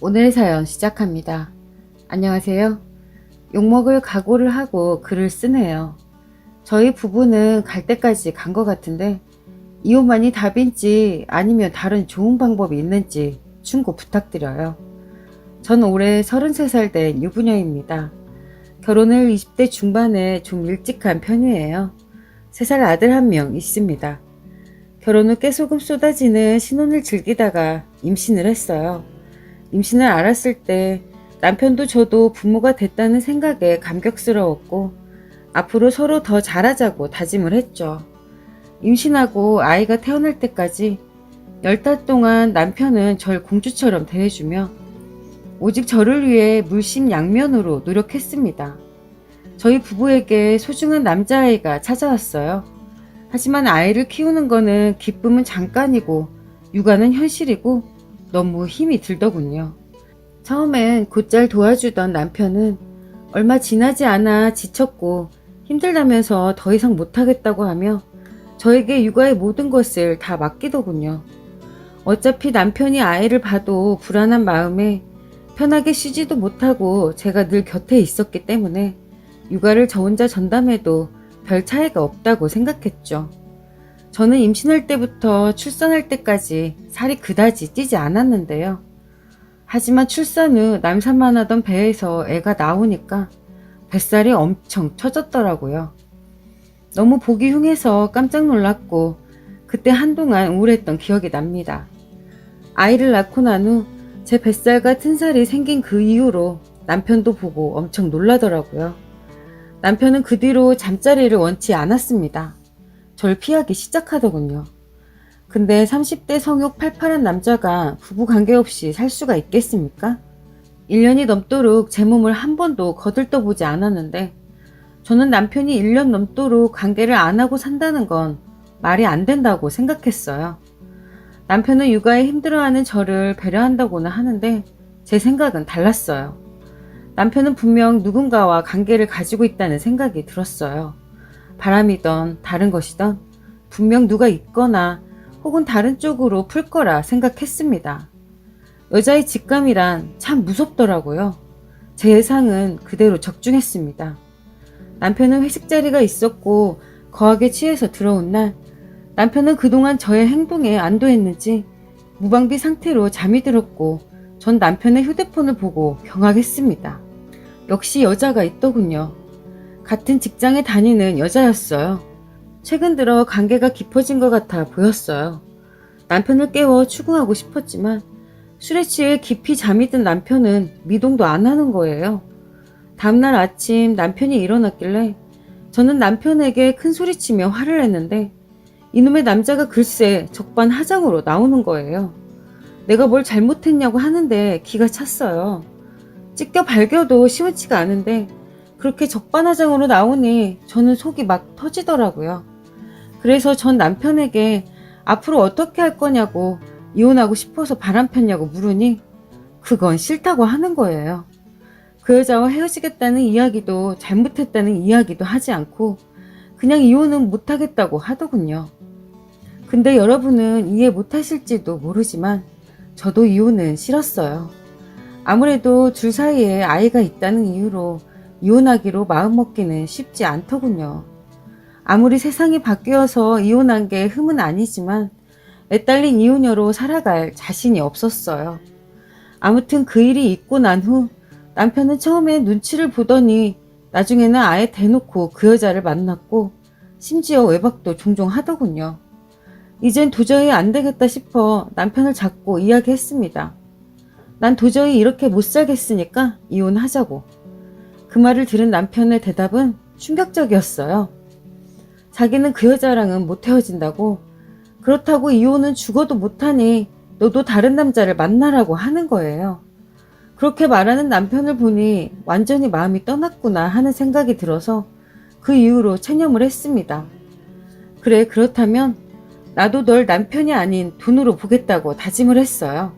오늘의 사연 시작합니다. 안녕하세요. 욕먹을 각오를 하고 글을 쓰네요. 저희 부부는 갈 때까지 간 것 같은데 이혼만이 답인지 아니면 다른 좋은 방법이 있는지 충고 부탁드려요. 전 올해 33살 된 유부녀입니다. 결혼을 20대 중반에 좀 일찍 한 편이에요. 3살 아들 1명 있습니다. 결혼 후 깨소금 쏟아지는 신혼을 즐기다가 임신을 했어요. 임신을 알았을 때 남편도 저도 부모가 됐다는 생각에 감격스러웠고 앞으로 서로 더 잘하자고 다짐을 했죠. 임신하고 아이가 태어날 때까지 10달 동안 남편은 절 공주처럼 대해주며 오직 저를 위해 물심양면으로 노력했습니다. 저희 부부에게 소중한 남자아이가 찾아왔어요. 하지만 아이를 키우는 거는 기쁨은 잠깐이고 육아는 현실이고 너무 힘이 들더군요. 처음엔 곧잘 도와주던 남편은 얼마 지나지 않아 지쳤고 힘들다면서 더 이상 못하겠다고 하며 저에게 육아의 모든 것을 다 맡기더군요. 어차피 남편이 아이를 봐도 불안한 마음에 편하게 쉬지도 못하고 제가 늘 곁에 있었기 때문에 육아를 저 혼자 전담해도 별 차이가 없다고 생각했죠. 저는 임신할 때부터 출산할 때까지 살이 그다지 찌지 않았는데요. 하지만 출산 후 남산만 하던 배에서 애가 나오니까 뱃살이 엄청 처졌더라고요. 너무 보기 흉해서 깜짝 놀랐고 그때 한동안 우울했던 기억이 납니다. 아이를 낳고 난 후 제 뱃살 같은 살이 생긴 그 이후로 남편도 보고 엄청 놀라더라고요. 남편은 그 뒤로 잠자리를 원치 않았습니다. 절 피하기 시작하더군요. 근데 30대 성욕 팔팔한 남자가 부부 관계없이 살 수가 있겠습니까? 1년이 넘도록 제 몸을 한 번도 거들떠보지 않았는데 저는 남편이 1년 넘도록 관계를 안 하고 산다는 건 말이 안 된다고 생각했어요. 남편은 육아에 힘들어하는 저를 배려한다고는 하는데 제 생각은 달랐어요. 남편은 분명 누군가와 관계를 가지고 있다는 생각이 들었어요. 바람이던 다른 것이던 분명 누가 있거나 혹은 다른 쪽으로 풀 거라 생각했습니다. 여자의 직감이란 참 무섭더라고요. 제 예상은 그대로 적중했습니다. 남편은 회식 자리가 있었고 거하게 취해서 들어온 날 남편은 그동안 저의 행동에 안도했는지 무방비 상태로 잠이 들었고 전 남편의 휴대폰을 보고 경악했습니다. 역시 여자가 있더군요. 같은 직장에 다니는 여자였어요. 최근 들어 관계가 깊어진 것 같아 보였어요. 남편을 깨워 추궁하고 싶었지만 술에 취해 깊이 잠이 든 남편은 미동도 안 하는 거예요. 다음날 아침 남편이 일어났길래 저는 남편에게 큰 소리치며 화를 냈는데 이놈의 남자가 글쎄 적반하장으로 나오는 거예요. 내가 뭘 잘못했냐고 하는데 기가 찼어요. 찢겨 발겨도 시원치가 않은데 그렇게 적반하장으로 나오니 저는 속이 막 터지더라고요. 그래서 전 남편에게 앞으로 어떻게 할 거냐고 이혼하고 싶어서 바람 폈냐고 물으니 그건 싫다고 하는 거예요. 그 여자와 헤어지겠다는 이야기도 잘못했다는 이야기도 하지 않고 그냥 이혼은 못하겠다고 하더군요. 근데 여러분은 이해 못하실지도 모르지만 저도 이혼은 싫었어요. 아무래도 둘 사이에 아이가 있다는 이유로 이혼하기로 마음먹기는 쉽지 않더군요. 아무리 세상이 바뀌어서 이혼한 게 흠은 아니지만 애딸린 이혼녀로 살아갈 자신이 없었어요. 아무튼 그 일이 있고 난 후 남편은 처음에 눈치를 보더니 나중에는 아예 대놓고 그 여자를 만났고 심지어 외박도 종종 하더군요. 이젠 도저히 안 되겠다 싶어 남편을 잡고 이야기했습니다. 난 도저히 이렇게 못 살겠으니까 이혼하자고. 그 말을 들은 남편의 대답은 충격적이었어요. 자기는 그 여자랑은 못 헤어진다고, 그렇다고 이혼은 죽어도 못하니 너도 다른 남자를 만나라고 하는 거예요. 그렇게 말하는 남편을 보니 완전히 마음이 떠났구나 하는 생각이 들어서 그 이후로 체념을 했습니다. 그래, 그렇다면 나도 널 남편이 아닌 돈으로 보겠다고 다짐을 했어요.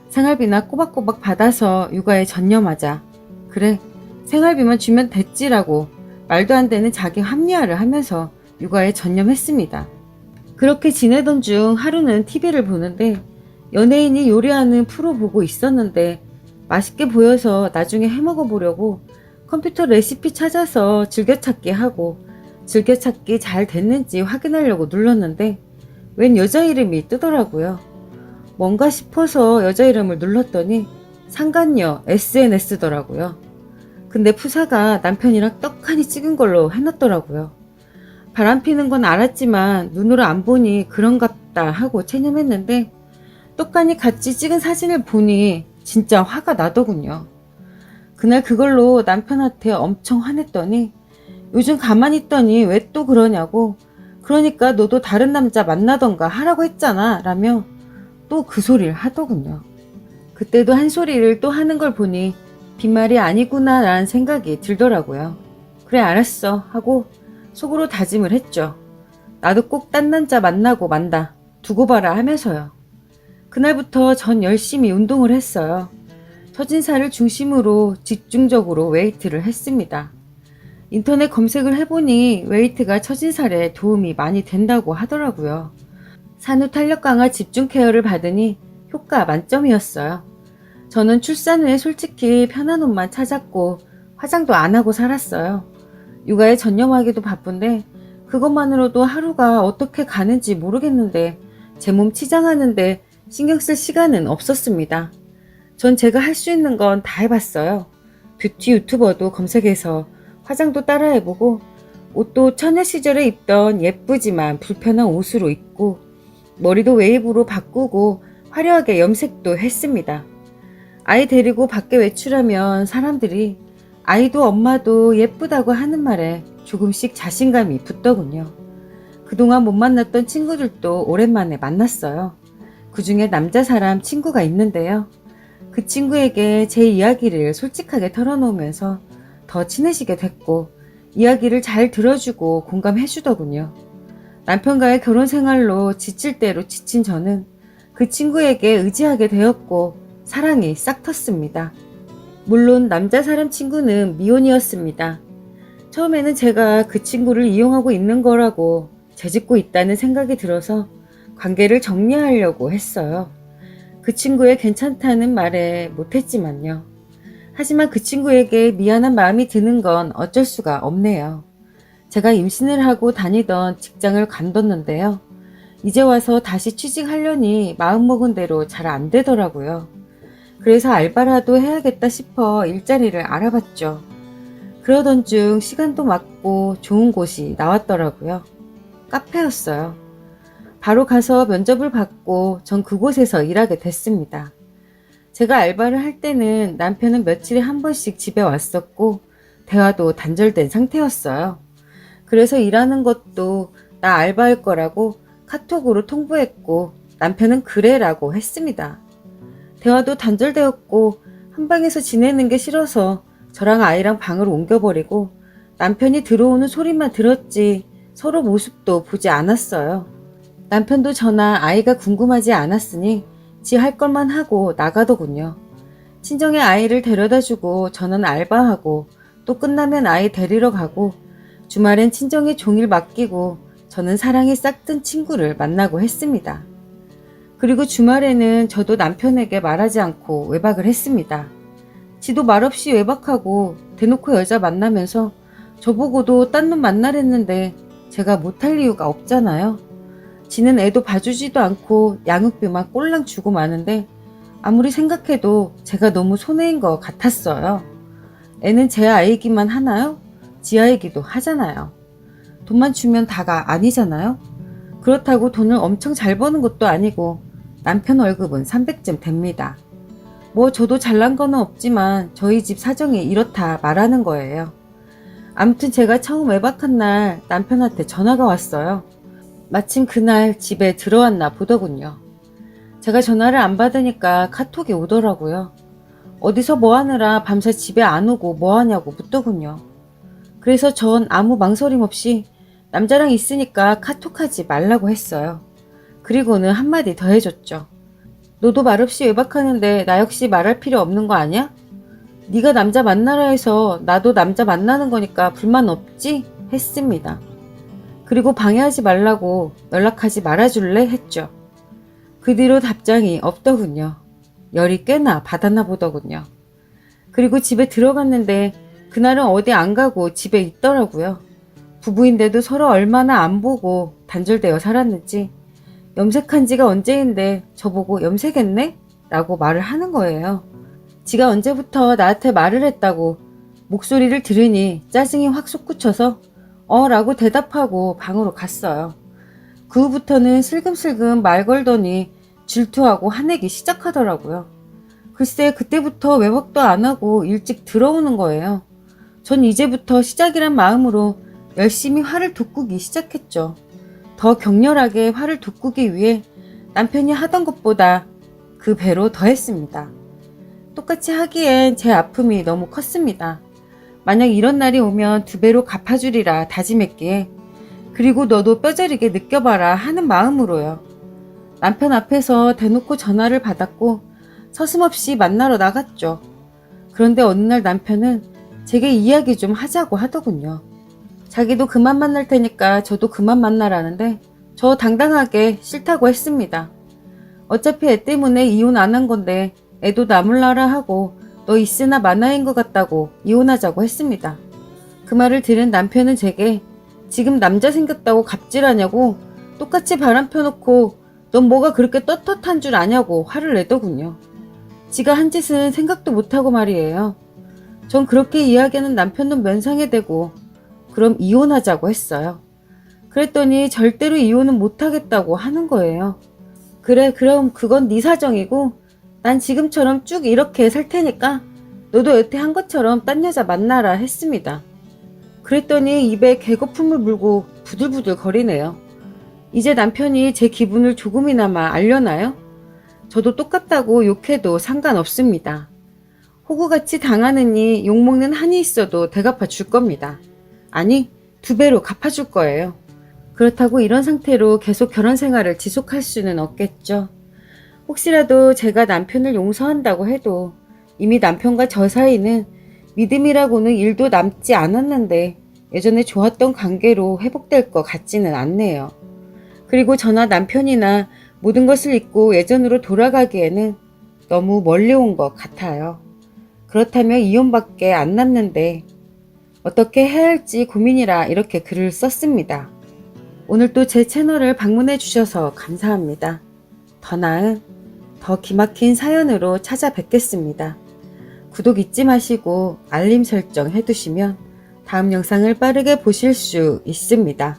생활비나 꼬박꼬박 받아서 육아에 전념하자. 그래, 생활비만 주면 됐지라고 말도 안 되는 자기 합리화를 하면서 육아에 전념했습니다. 그렇게 지내던 중 하루는 TV를 보는데 연예인이 요리하는 프로 보고 있었는데 맛있게 보여서 나중에 해먹어 보려고 컴퓨터 레시피 찾아서 즐겨찾기 하고 즐겨찾기 잘 됐는지 확인하려고 눌렀는데 웬 여자 이름이 뜨더라고요. 뭔가 싶어서 여자 이름을 눌렀더니 상간녀 SNS더라고요. 근데 푸사가 남편이랑 떡하니 찍은 걸로 해놨더라고요. 바람피는 건 알았지만 눈으로 안 보니 그런갑다 하고 체념했는데 떡하니 같이 찍은 사진을 보니 진짜 화가 나더군요. 그날 그걸로 남편한테 엄청 화냈더니 요즘 가만히 있더니 왜 또 그러냐고, 그러니까 너도 다른 남자 만나던가 하라고 했잖아 라며 또 그 소리를 하더군요. 그때도 한 소리를 또 하는 걸 보니 빈말이 아니구나 라는 생각이 들더라고요. 그래 알았어 하고 속으로 다짐을 했죠. 나도 꼭 딴 남자 만나고 만다 두고 봐라 하면서요. 그날부터 전 열심히 운동을 했어요. 처진살을 중심으로 집중적으로 웨이트를 했습니다. 인터넷 검색을 해보니 웨이트가 처진살에 도움이 많이 된다고 하더라고요. 산후 탄력 강화 집중 케어를 받으니 효과 만점이었어요. 저는 출산 후에 솔직히 편한 옷만 찾았고 화장도 안 하고 살았어요. 육아에 전념하기도 바쁜데 그것만으로도 하루가 어떻게 가는지 모르겠는데 제 몸 치장하는데 신경 쓸 시간은 없었습니다. 전 제가 할 수 있는 건 다 해봤어요. 뷰티 유튜버도 검색해서 화장도 따라해보고 옷도 처녀 시절에 입던 예쁘지만 불편한 옷으로 입고 머리도 웨이브로 바꾸고 화려하게 염색도 했습니다. 아이 데리고 밖에 외출하면 사람들이 아이도 엄마도 예쁘다고 하는 말에 조금씩 자신감이 붙더군요. 그동안 못 만났던 친구들도 오랜만에 만났어요. 그 중에 남자 사람 친구가 있는데요. 그 친구에게 제 이야기를 솔직하게 털어놓으면서 더 친해지게 됐고 이야기를 잘 들어주고 공감해주더군요. 남편과의 결혼 생활로 지칠 대로 지친 저는 그 친구에게 의지하게 되었고 사랑이 싹 텄습니다. 물론 남자 사람 친구는 미혼이었습니다. 처음에는 제가 그 친구를 이용하고 있는 거라고 재짓고 있다는 생각이 들어서 관계를 정리하려고 했어요. 그 친구의 괜찮다는 말에 못했지만요. 하지만 그 친구에게 미안한 마음이 드는 건 어쩔 수가 없네요. 제가 임신을 하고 다니던 직장을 관뒀는데요. 이제 와서 다시 취직하려니 마음먹은 대로 잘 안 되더라고요. 그래서 알바라도 해야겠다 싶어 일자리를 알아봤죠. 그러던 중 시간도 맞고 좋은 곳이 나왔더라고요. 카페였어요. 바로 가서 면접을 받고 전 그곳에서 일하게 됐습니다. 제가 알바를 할 때는 남편은 며칠에 한 번씩 집에 왔었고 대화도 단절된 상태였어요. 그래서 일하는 것도 나 알바할 거라고 카톡으로 통보했고 남편은 그래라고 했습니다. 대화도 단절되었고 한 방에서 지내는 게 싫어서 저랑 아이랑 방을 옮겨버리고 남편이 들어오는 소리만 들었지 서로 모습도 보지 않았어요. 남편도 저나 아이가 궁금하지 않았으니 지 할 것만 하고 나가더군요. 친정에 아이를 데려다주고 저는 알바하고 또 끝나면 아이 데리러 가고 주말엔 친정에 종일 맡기고 저는 사랑이 싹든 친구를 만나고 했습니다. 그리고 주말에는 저도 남편에게 말하지 않고 외박을 했습니다. 지도 말없이 외박하고 대놓고 여자 만나면서 저보고도 딴 놈 만나랬는데 제가 못할 이유가 없잖아요. 지는 애도 봐주지도 않고 양육비만 꼴랑 주고 마는데 아무리 생각해도 제가 너무 손해인 것 같았어요. 애는 제 아이기만 하나요? 지 아이기도 하잖아요. 돈만 주면 다가 아니잖아요. 그렇다고 돈을 엄청 잘 버는 것도 아니고 남편 월급은 300쯤 됩니다. 뭐 저도 잘난 거는 없지만 저희 집 사정이 이렇다 말하는 거예요. 아무튼 제가 처음 외박한 날 남편한테 전화가 왔어요. 마침 그날 집에 들어왔나 보더군요. 제가 전화를 안 받으니까 카톡이 오더라고요. 어디서 뭐 하느라 밤새 집에 안 오고 뭐 하냐고 묻더군요. 그래서 전 아무 망설임 없이 남자랑 있으니까 카톡하지 말라고 했어요. 그리고는 한마디 더 해줬죠. 너도 말없이 외박하는데 나 역시 말할 필요 없는 거 아니야? 네가 남자 만나라 해서 나도 남자 만나는 거니까 불만 없지? 했습니다. 그리고 방해하지 말라고 연락하지 말아줄래? 했죠. 그 뒤로 답장이 없더군요. 열이 꽤나 받았나 보더군요. 그리고 집에 들어갔는데 그날은 어디 안 가고 집에 있더라고요. 부부인데도 서로 얼마나 안 보고 단절되어 살았는지 염색한 지가 언제인데 저보고 염색했네? 라고 말을 하는 거예요. 지가 언제부터 나한테 말을 했다고 목소리를 들으니 짜증이 확 솟구쳐서 라고 대답하고 방으로 갔어요. 그 후부터는 슬금슬금 말 걸더니 질투하고 화내기 시작하더라고요. 글쎄 그때부터 외박도 안 하고 일찍 들어오는 거예요. 전 이제부터 시작이란 마음으로 열심히 화를 돋구기 시작했죠. 더 격렬하게 화를 돋구기 위해 남편이 하던 것보다 그 배로 더 했습니다. 똑같이 하기엔 제 아픔이 너무 컸습니다. 만약 이런 날이 오면 2배로 갚아주리라 다짐했기에 그리고 너도 뼈저리게 느껴봐라 하는 마음으로요. 남편 앞에서 대놓고 전화를 받았고 서슴없이 만나러 나갔죠. 그런데 어느 날 남편은 제게 이야기 좀 하자고 하더군요. 자기도 그만 만날 테니까 저도 그만 만나라는데 저 당당하게 싫다고 했습니다. 어차피 애 때문에 이혼 안 한 건데 애도 나몰라라 하고 너 있으나 마나인 것 같다고 이혼하자고 했습니다. 그 말을 들은 남편은 제게 지금 남자 생겼다고 갑질하냐고 똑같이 바람 펴놓고 넌 뭐가 그렇게 떳떳한 줄 아냐고 화를 내더군요. 지가 한 짓은 생각도 못하고 말이에요. 전 그렇게 이야기하는 남편은 면상에 대고 그럼 이혼하자고 했어요. 그랬더니 절대로 이혼은 못하겠다고 하는 거예요. 그래 그럼 그건 네 사정이고 난 지금처럼 쭉 이렇게 살 테니까 너도 여태 한 것처럼 딴 여자 만나라 했습니다. 그랬더니 입에 개거품을 물고 부들부들 거리네요. 이제 남편이 제 기분을 조금이나마 알려나요? 저도 똑같다고 욕해도 상관없습니다. 호구같이 당하느니 욕먹는 한이 있어도 대갚아 줄 겁니다. 아니 2배로 갚아줄 거예요. 그렇다고 이런 상태로 계속 결혼 생활을 지속할 수는 없겠죠. 혹시라도 제가 남편을 용서한다고 해도 이미 남편과 저 사이는 믿음이라고는 1도 남지 않았는데 예전에 좋았던 관계로 회복될 것 같지는 않네요. 그리고 저나 남편이나 모든 것을 잊고 예전으로 돌아가기에는 너무 멀리 온 것 같아요. 그렇다면 이혼밖에 안 남는데 어떻게 해야 할지 고민이라 이렇게 글을 썼습니다. 오늘 또 제 채널을 방문해 주셔서 감사합니다. 더 나은, 더 기막힌 사연으로 찾아뵙겠습니다. 구독 잊지 마시고 알림 설정 해두시면 다음 영상을 빠르게 보실 수 있습니다.